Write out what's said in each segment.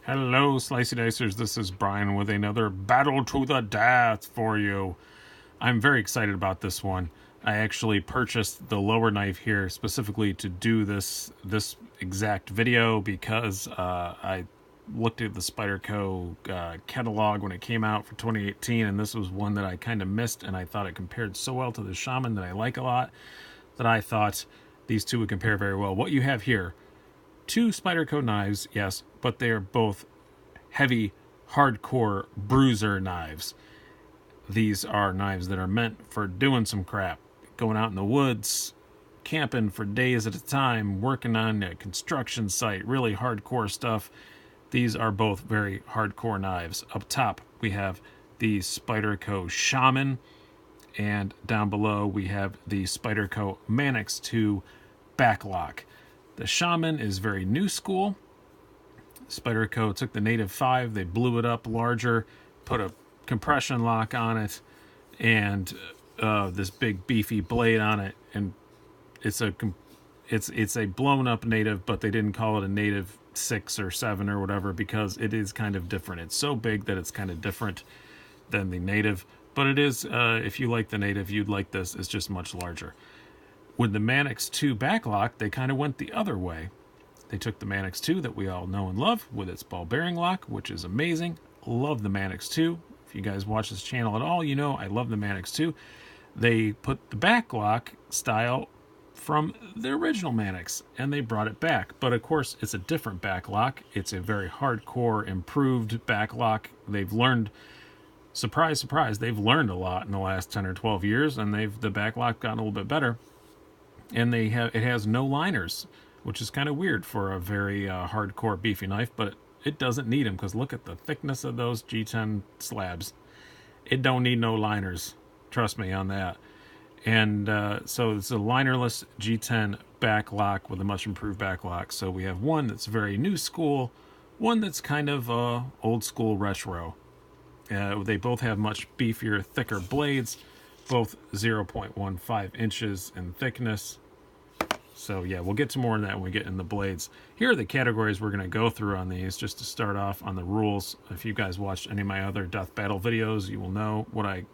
Hello, Slicey Dicers. This is Brian with another Battle to the Death for you. I'm very excited about this one. I actually purchased the lower knife here specifically to do this exact video because I looked at the Spyderco catalog when it came out for 2018, and this was one that I kind of missed, and I thought it compared so well to the Shaman that I like a lot that I thought these two would compare very well. What you have here, two Spyderco knives, yes, but they are both heavy, hardcore bruiser knives. These are knives that are meant for doing some crap, going out in the woods, camping for days at a time, working on a construction site, really hardcore stuff. These are both very hardcore knives. Up top, we have the Spyderco Shaman, and down below, we have the Spyderco Manix 2 backlock. The Shaman is very new school. Spyderco took the native 5, they blew it up larger, put a compression lock on it, and this big beefy blade on it, and it's a blown up native, but they didn't call it a native 6 or 7 or whatever because it is kind of different. It's so big that it's kind of different than the native, but it is, if you like the native, you'd like this. It's just much larger. With the Manix 2 backlock, they kind of went the other way. They took the Manix 2 that we all know and love with its ball bearing lock, which is amazing. Love the Manix 2. If you guys watch this channel at all, you know I love the Manix 2. They put the backlock style from the original Manix, and they brought it back. But of course, it's a different backlock. It's a very hardcore, improved backlock. They've learned, surprise, surprise, they've learned a lot in the last 10 or 12 years, and the backlock gotten a little bit better. And it has no liners, which is kind of weird for a very hardcore beefy knife, but it doesn't need them because look at the thickness of those G10 slabs. It don't need no liners. Trust me on that. And so it's a linerless G10 backlock with a much improved backlock. So we have one that's very new school, one that's kind of old school retro. They both have much beefier, thicker blades, both 0.15 inches in thickness. So yeah, we'll get to more of that when we get in the blades. Here are the categories we're going to go through on these, just to start off on the rules. If you guys watched any of my other death battle videos, you will know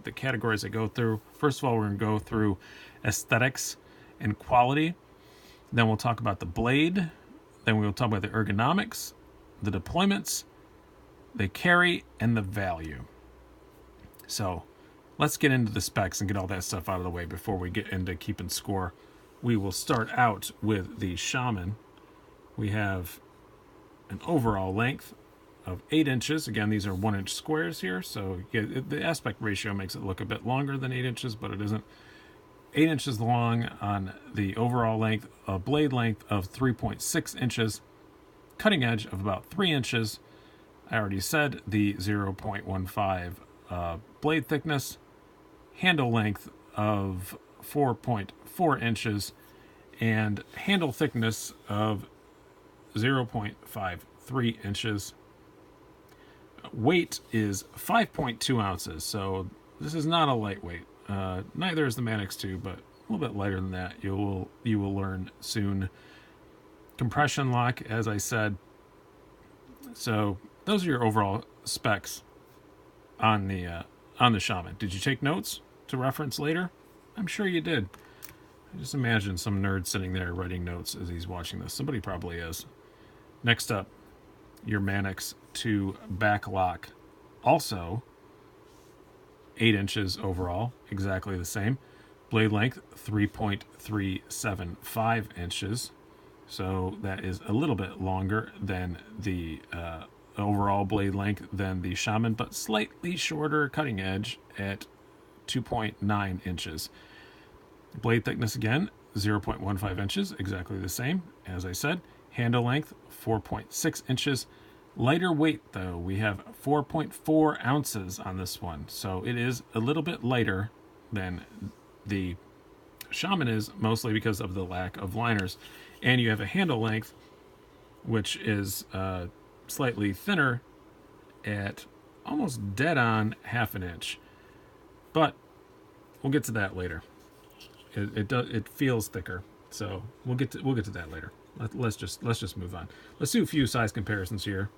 the categories I go through. First of all, we're going to go through aesthetics and quality. Then we'll talk about the blade. Then we'll talk about the ergonomics, the deployments, the carry, and the value. So let's get into the specs and get all that stuff out of the way before we get into keeping score. We will start out with the Shaman. We have an overall length of 8 inches. Again, these are 1-inch squares here, so the aspect ratio makes it look a bit longer than 8 inches, but it isn't. 8 inches long on the overall length, a blade length of 3.6 inches, cutting edge of about 3 inches. I already said the 0.15 blade thickness, handle length of 4.4 inches, and handle thickness of 0.53 inches. Weight is 5.2 ounces, so this is not a lightweight. Neither is the Manix 2, but a little bit lighter than that. You will learn soon. Compression lock, as I said. So those are your overall specs on the Shaman. Did you take notes to reference later? I'm sure you did. I just imagine some nerd sitting there writing notes as he's watching this. Somebody probably is. Next up, your Manix 2 backlock. Also 8 inches overall, exactly the same. Blade length 3.375 inches. So that is a little bit longer than the overall blade length than the Shaman, but slightly shorter cutting edge at 2.9 inches. Blade thickness again, 0.15 inches, exactly the same, as I said. Handle length, 4.6 inches. Lighter weight, though, we have 4.4 ounces on this one, so it is a little bit lighter than the Shaman is, mostly because of the lack of liners. And you have a handle length, which is slightly thinner at almost dead on half an inch. But we'll get to that later. It feels thicker, so we'll get to that later. Let's just move on. Let's do a few size comparisons here.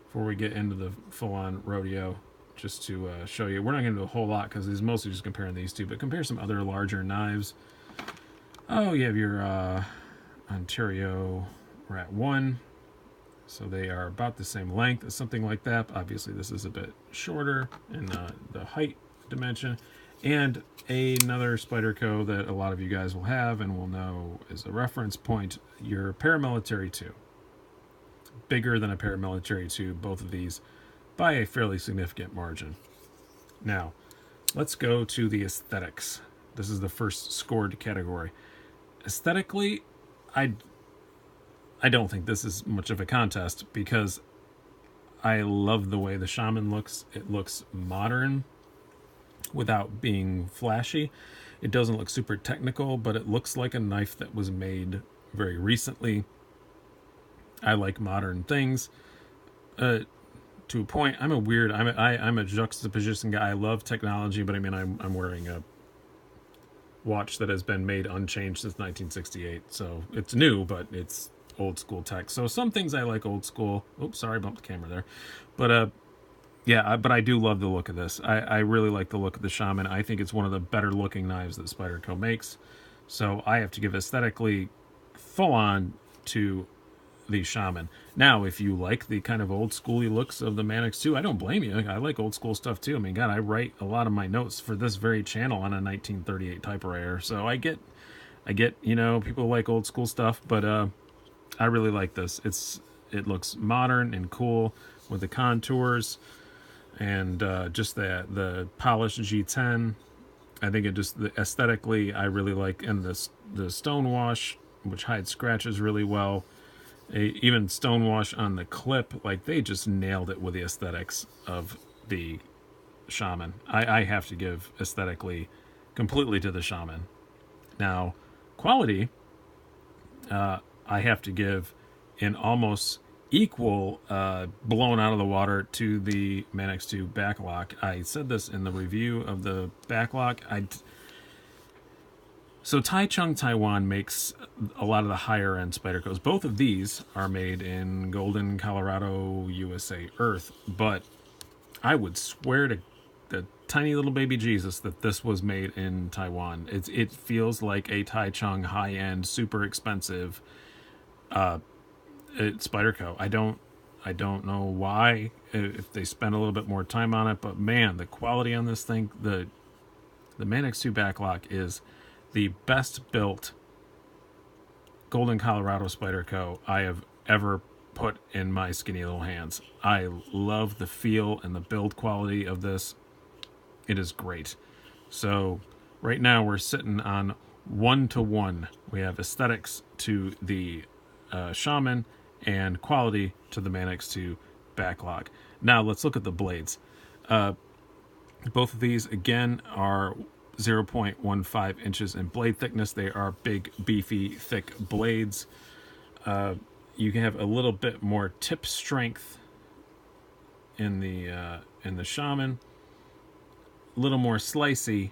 before we get into the full-on rodeo, just to show you. We're not going to do a whole lot because it's mostly just comparing these two, but compare some other larger knives. Oh, you have your Ontario Rat 1. So they are about the same length as something like that. Obviously, this is a bit shorter in the height dimension. And another Spyderco that a lot of you guys will have and will know is a reference point, your Paramilitary 2. Bigger than a Paramilitary 2, both of these, by a fairly significant margin. Now, let's go to the aesthetics. This is the first scored category. Aesthetically, I don't think this is much of a contest because I love the way the Shaman looks. It looks modern without being flashy. It doesn't look super technical, but it looks like a knife that was made very recently. I like modern things. To a point, I'm a juxtaposition guy. I love technology, but I mean, I'm wearing a watch that has been made unchanged since 1968. So it's new, but it's old school tech. So some things I like old school. Oops, sorry, bumped the camera there. But yeah, but I do love the look of this. I really like the look of the Shaman. I think it's one of the better looking knives that Spyderco makes. So I have to give aesthetically full on to the Shaman. Now, if you like the kind of old schooly looks of the Manix 2, I don't blame you. I like old school stuff too. I mean, God, I write a lot of my notes for this very channel on a 1938 typewriter. So I get, you know, people like old school stuff, but I really like this. It looks modern and cool with the contours and just the polished G10. I think it just aesthetically I really like, and the stonewash, which hides scratches really well. Even stonewash on the clip, like they just nailed it with the aesthetics of the Shaman. I have to give aesthetically completely to the Shaman. Now, quality, I have to give an almost equal blown out of the water to the Manix 2 backlock. I said this in the review of the backlock. So Taichung, Taiwan makes a lot of the higher end Spydercos. Both of these are made in Golden, Colorado, USA Earth, but I would swear to the tiny little baby Jesus that this was made in Taiwan. It feels like a Taichung high end, super expensive Spyderco. I don't know why, if they spent a little bit more time on it, but man, the quality on this thing, the Manix 2 backlock is the best built Golden, Colorado Spyderco I have ever put in my skinny little hands. I love the feel and the build quality of this. It is great. So right now we're sitting on 1-to-1. We have aesthetics to the Shaman and quality to the Manix 2 backlock. Now let's look at the blades. Both of these again are 0.15 inches in blade thickness. They are big, beefy, thick blades. You can have a little bit more tip strength in the Shaman. A little more slicey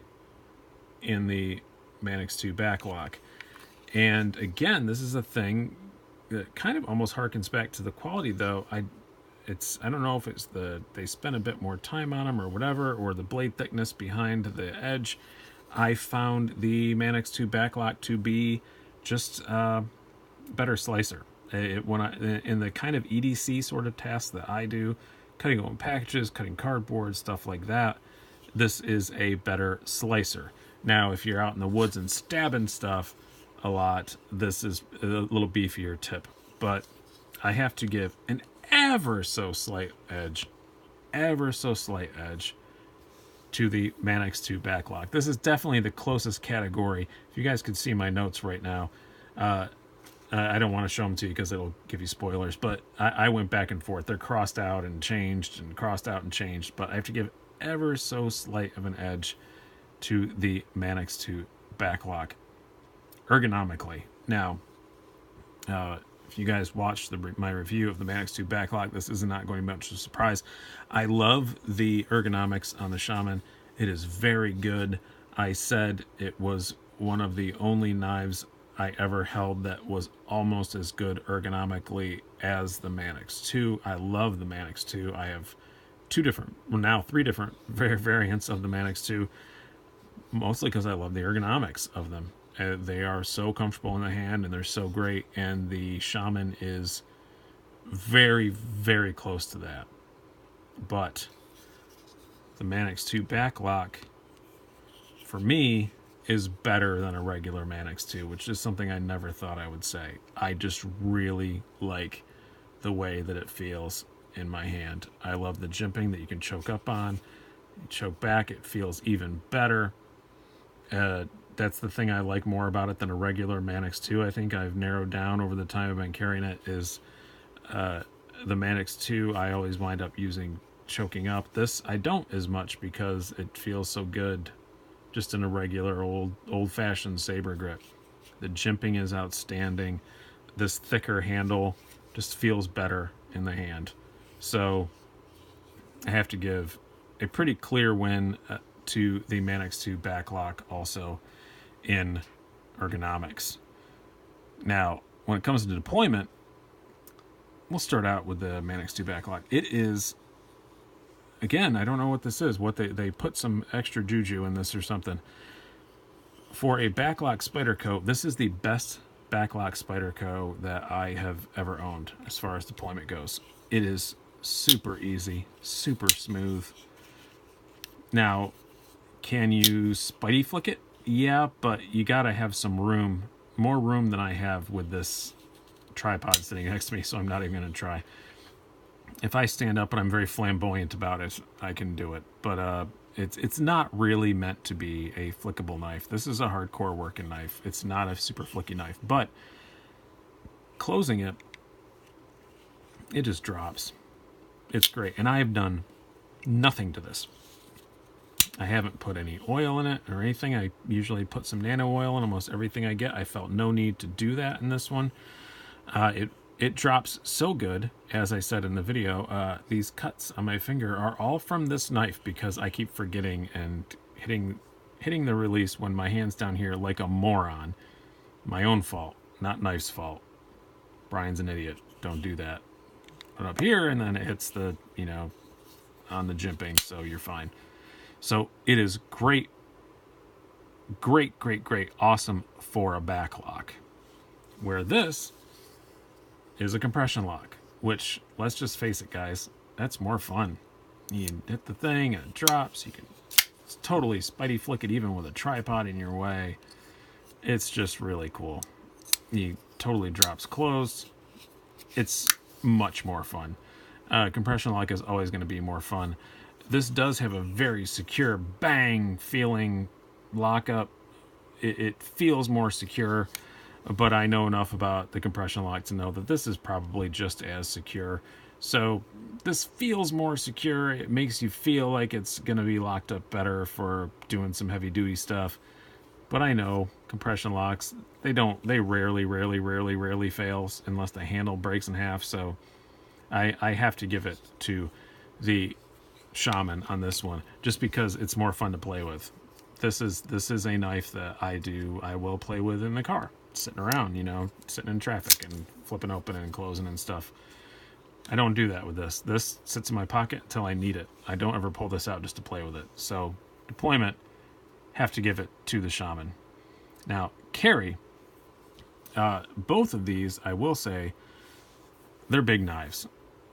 in the Manix 2 backlock. And again, this is a thing that kind of almost harkens back to the quality, though. I don't know if it's they spent a bit more time on them or whatever, or the blade thickness behind the edge. I found the Manix 2 backlock to be just better slicer. In the kind of EDC sort of tasks that I do, cutting open packages, cutting cardboard, stuff like that, this is a better slicer. Now, if you're out in the woods and stabbing stuff a lot, this is a little beefier tip. But I have to give an ever so slight edge to the Manix 2 backlock. This is definitely the closest category. If you guys could see my notes right now, I don't want to show them to you because it'll give you spoilers, but I went back and forth. They're crossed out and changed and crossed out and changed, but I have to give ever so slight of an edge to the Manix 2 backlock ergonomically. Now, if you guys watched my review of the Manix 2 backlock, this is not going to be much of a surprise. I love the ergonomics on the Shaman. It is very good. I said it was one of the only knives I ever held that was almost as good ergonomically as the Manix 2. I love the Manix 2. I have three different variants of the Manix 2, mostly because I love the ergonomics of them. They are so comfortable in the hand, and they're so great, and the Shaman is very, very close to that. But the Manix 2 backlock, for me, is better than a regular Manix 2, which is something I never thought I would say. I just really like the way that it feels in my hand. I love the jimping that you can choke up on. You choke back, it feels even better. That's the thing I like more about it than a regular Manix 2. I think I've narrowed down over the time I've been carrying it is the Manix 2 I always wind up using choking up. This I don't as much because it feels so good just in a regular old-fashioned saber grip. The jimping is outstanding. This thicker handle just feels better in the hand. So I have to give a pretty clear win to the Manix 2 backlock also in ergonomics. Now, when it comes to deployment, we'll start out with the Manix 2 backlock. It is, again, I don't know what this is. What they put some extra juju in this or something. For a backlock Spyderco, this is the best backlock Spyderco that I have ever owned as far as deployment goes. It is super easy, super smooth. Now, can you Spidey flick it? Yeah, but you gotta have some room, more room than I have with this tripod sitting next to me, so I'm not even gonna try. If I stand up and I'm very flamboyant about it, I can do it. But it's not really meant to be a flickable knife. This is a hardcore working knife. It's not a super flicky knife. But closing it, it just drops. It's great. And I have done nothing to this. I haven't put any oil in it or anything. I usually put some nano oil in almost everything I get. I felt no need to do that in this one. It drops so good, as I said in the video. These cuts on my finger are all from this knife because I keep forgetting and hitting the release when my hand's down here like a moron. My own fault, not knife's fault. Brian's an idiot. Don't do that. Put it up here, and then it hits the, on the jimping, so you're fine. So it is great, great, great, great, awesome for a backlock. Where this is a compression lock, which, let's just face it, guys, that's more fun. You hit the thing and it drops. You can totally Spidey flick it even with a tripod in your way. It's just really cool. He totally drops closed. It's much more fun. Compression lock is always going to be more fun. This does have a very secure bang feeling lockup. It feels more secure, but I know enough about the compression lock to know that this is probably just as secure. So this feels more secure. It makes you feel like it's going to be locked up better for doing some heavy duty stuff. But I know compression locks, they rarely fails unless the handle breaks in half. So I have to give it to the Shaman on this one, just because it's more fun to play with. This is a knife that I will play with in the car, sitting around, sitting in traffic and flipping open and closing and stuff. I don't do that with this. This sits in my pocket until I need it. I don't ever pull this out just to play with it. So deployment, have to give it to the Shaman. Now carry, both of these, I will say, they're big knives.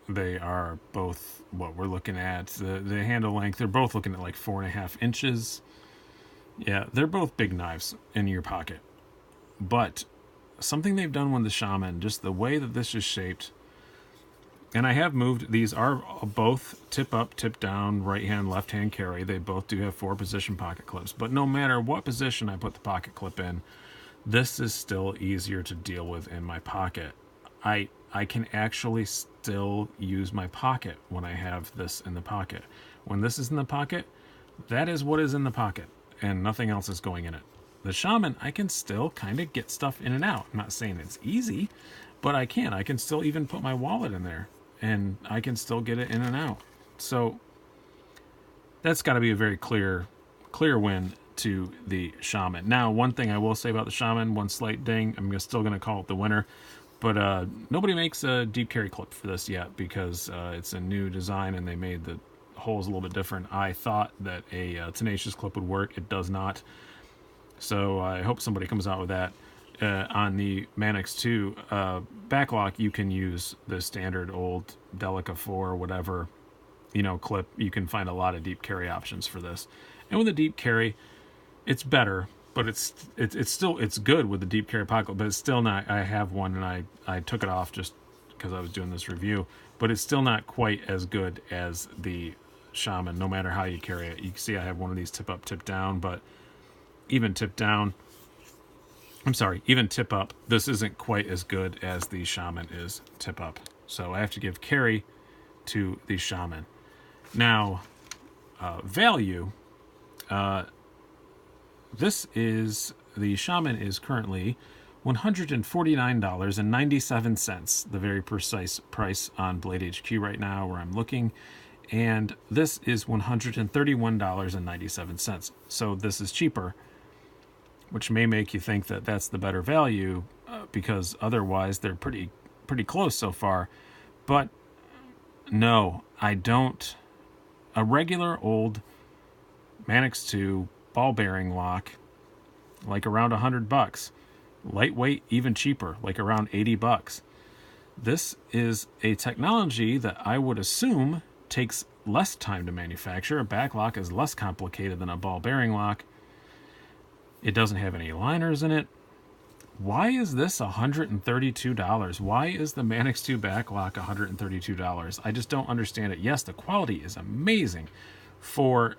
They are both what we're looking at. The handle length, they're both looking at like 4.5 inches. Yeah, they're both big knives in your pocket. But something they've done with the Shaman, just the way that this is shaped, and I have moved, these are both tip up, tip down, right hand, left hand carry. They both do have 4-position pocket clips. But no matter what position I put the pocket clip in, this is still easier to deal with in my pocket. I can actually still use my pocket when I have this in the pocket. When this is in the pocket, that is what is in the pocket, and nothing else is going in it. The Shaman, I can still kind of get stuff in and out. I'm not saying it's easy, but I can. I can still even put my wallet in there, and I can still get it in and out. So that's got to be a very clear win to the Shaman. Now, one thing I will say about the Shaman, one slight ding, I'm still going to call it the winner, but nobody makes a deep carry clip for this yet because it's a new design and they made the holes a little bit different. I thought that a tenacious clip would work. It does not. So I hope somebody comes out with that. On the Manix 2 backlock, you can use the standard old Delica 4 or whatever, clip. You can find a lot of deep carry options for this. And with a deep carry, it's better, but it's good with the deep carry pocket, but it's still not. I have one and I took it off just because I was doing this review, but it's still not quite as good as the Shaman, no matter how you carry it. You can see I have one of these tip up, tip down, but even tip up, this isn't quite as good as the Shaman is tip up. So I have to give carry to the Shaman. Now, value, the Shaman is currently $149.97, the very precise price on Blade HQ right now where I'm looking. And this is $131.97. So this is cheaper, which may make you think that that's the better value because otherwise they're pretty close so far. But no, I don't. A regular old Manix 2 ball bearing lock, like around $100. Lightweight, even cheaper, like around $80. This is a technology that I would assume takes less time to manufacture. A back lock is less complicated than a ball bearing lock. It doesn't have any liners in it. Why is this $132? Why is the Manix 2 back lock $132? I just don't understand it. Yes, the quality is amazing for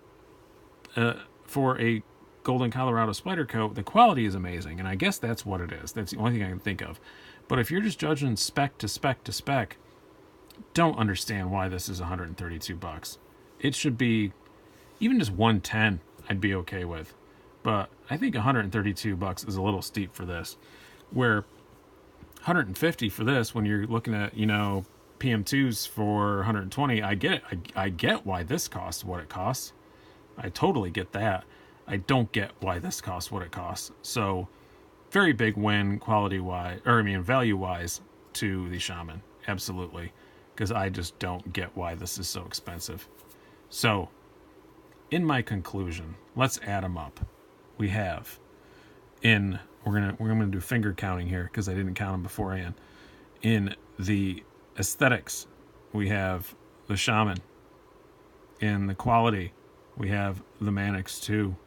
a Golden Colorado Spyderco. The quality is amazing, and I guess that's what it is. That's the only thing I can think of. But if you're just judging spec to spec to spec, don't understand why this is $132. It should be even just $110. I'd be okay with. But I think $132 is a little steep for this. Where $150 for this, when you're looking at, PM2s for $120, I get it. I get why this costs what it costs. I totally get that. I don't get why this costs what it costs. So, very big win value-wise to the Shaman. Absolutely. Because I just don't get why this is so expensive. So, in my conclusion, let's add them up. We have we're gonna do finger counting here because I didn't count them beforehand. In the aesthetics, we have the Shaman. In the quality, we have the Manix 2.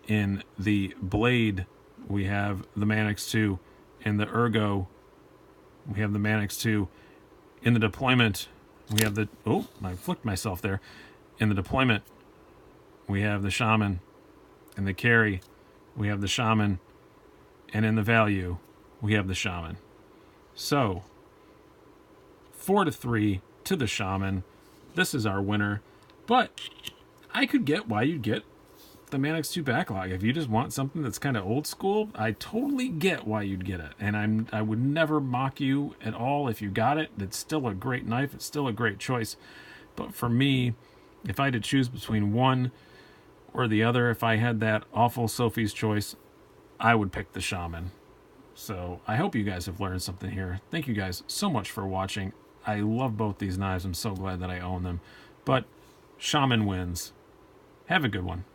In the blade, we have the Manix 2. In the ergo, we have the Manix 2. In the deployment, we have I flicked myself there. In the deployment, we have the Shaman. In the carry, we have the Shaman. And in the value, we have the Shaman. So, 4-3 to the Shaman. This is our winner. But I could get why you'd get the Manix 2 backlog. If you just want something that's kind of old school, I totally get why you'd get it. And I would never mock you at all if you got it. It's still a great knife. It's still a great choice. But for me, if I had to choose between one or the other, if I had that awful Sophie's Choice, I would pick the Shaman. So I hope you guys have learned something here. Thank you guys so much for watching. I love both these knives. I'm so glad that I own them. But Shaman wins. Have a good one.